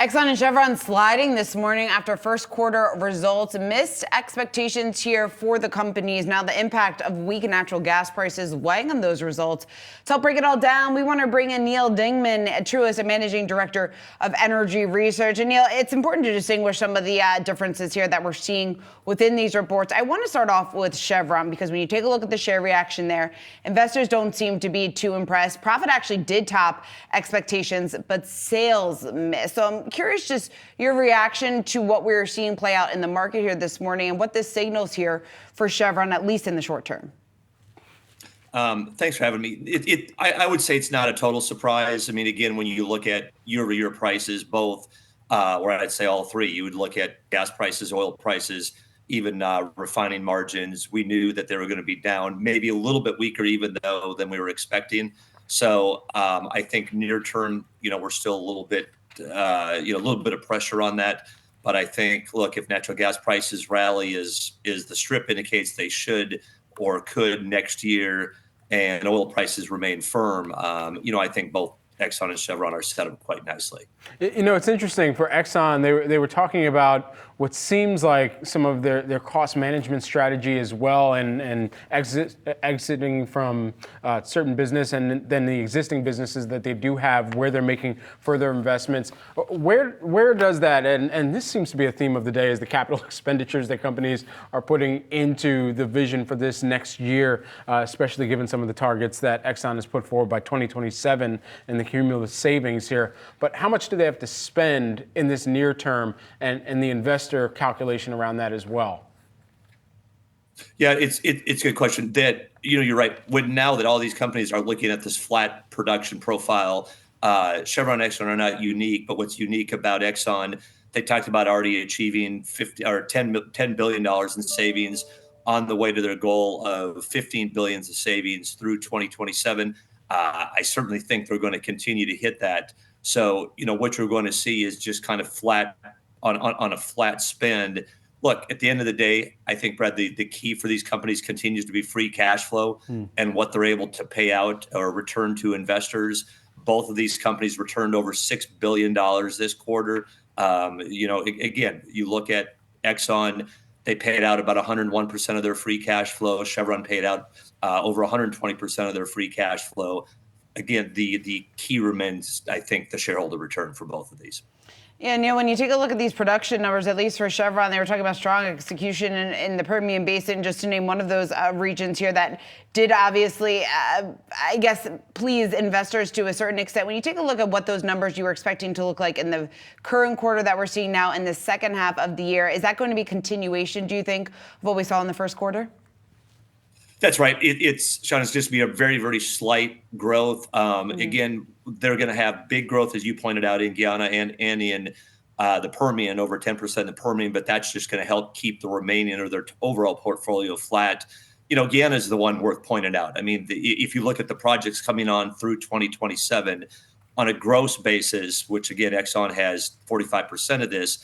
Exxon and Chevron sliding this morning after first quarter results missed expectations here for the companies. Now the impact of weak natural gas prices weighing on those results. To help break it all down, we want to bring in Neal Dingmann at Truist, a managing director of energy research. And Neal, it's important to distinguish some of the differences here that we're seeing within these reports. I want to start off with Chevron because when you take a look at the share reaction there, investors don't seem to be too impressed. Profit actually did top expectations, but sales missed. So I'm curious just your reaction to what we're seeing play out in the market here this morning and what this signals here for Chevron, at least in the short term. Thanks for having me. I would say it's not a total surprise. I mean, again, when you look at year-over-year prices, both, or I'd say all three, you would look at gas prices, oil prices, even refining margins. We knew that they were going to be down, maybe a little bit weaker even though than we were expecting. So I think near term, we're still a little bit a little bit of pressure on that. But I think, look, if natural gas prices rally as the strip indicates they should or could next year, and oil prices remain firm, I think both Exxon and Chevron are set up quite nicely. It's interesting for Exxon. They were talking about what seems like some of their cost management strategy as well, and exiting from certain business and then the existing businesses that they do have where they're making further investments. Where does that, and this seems to be a theme of the day, is the capital expenditures that companies are putting into the vision for this next year, especially given some of the targets that Exxon has put forward by 2027 and the cumulative savings here. But how much do they have to spend in this near term, and the investor calculation around that as well? Yeah, it's a good question. That you're right. Now that all these companies are looking at this flat production profile, Chevron and Exxon are not unique. But what's unique about Exxon, they talked about already achieving $10 billion in savings on the way to their goal of $15 billion of savings through 2027. I certainly think they're going to continue to hit that. So what you're going to see is just kind of flat on a flat spend. Look, at the end of the day, I think, Brad, the key for these companies continues to be free cash flow and what they're able to pay out or return to investors. Both of these companies returned over $6 billion this quarter. Again, you look at Exxon, they paid out about 101% of their free cash flow. Chevron paid out over 120% of their free cash flow. Again, the key remains, I think, the shareholder return for both of these. Yeah, Neal, when you take a look at these production numbers, at least for Chevron, they were talking about strong execution in the Permian Basin, just to name one of those regions here that did obviously, I guess, please investors to a certain extent. When you take a look at what those numbers you were expecting to look like in the current quarter that we're seeing now in the second half of the year, is that going to be continuation, do you think, of what we saw in the first quarter? That's right. Sean, it's just be a very, very slight growth. Again, they're going to have big growth, as you pointed out, in Guyana and in the Permian, over 10% in the Permian, but that's just going to help keep the remaining or their overall portfolio flat. Guyana is the one worth pointing out. I mean, if you look at the projects coming on through 2027 on a gross basis, which again, Exxon has 45% of this,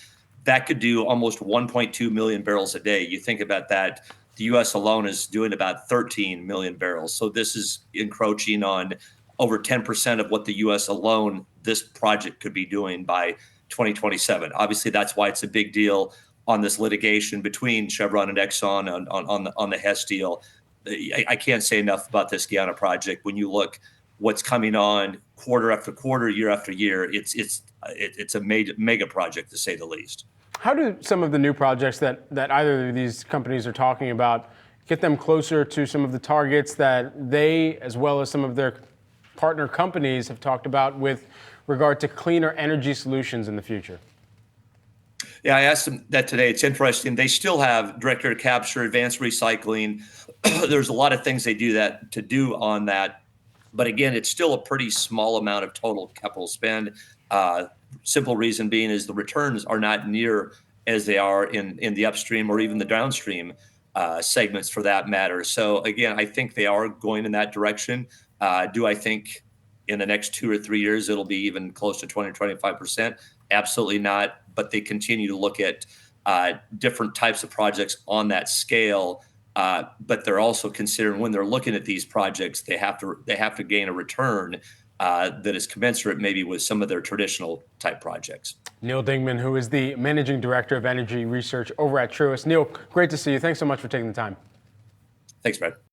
that could do almost 1.2 million barrels a day. You think about that. The U.S. alone is doing about 13 million barrels. So this is encroaching on over 10% of what the U.S. alone, this project could be doing by 2027. Obviously, that's why it's a big deal on this litigation between Chevron and Exxon on the Hess deal. I can't say enough about this Guyana project. When you look what's coming on quarter after quarter, year after year, it's a mega project, to say the least. How do some of the new projects that either of these companies are talking about get them closer to some of the targets that they, as well as some of their partner companies, have talked about with regard to cleaner energy solutions in the future? Yeah, I asked them that today. It's interesting. They still have direct air capture, advanced recycling. There's a lot of things they do on that. But again, it's still a pretty small amount of total capital spend. Simple reason being is the returns are not near as they are in the upstream or even the downstream segments for that matter. So again, I think they are going in that direction. Do I think in the next 2 or 3 years it'll be even close to 20 or 25%? Absolutely not. But they continue to look at different types of projects on that scale. But they're also considering, when they're looking at these projects, they have to gain a return that is commensurate maybe with some of their traditional type projects. Neal Dingmann, who is the Managing Director of Energy Research over at Truist. Neal, great to see you. Thanks so much for taking the time. Thanks, Brad.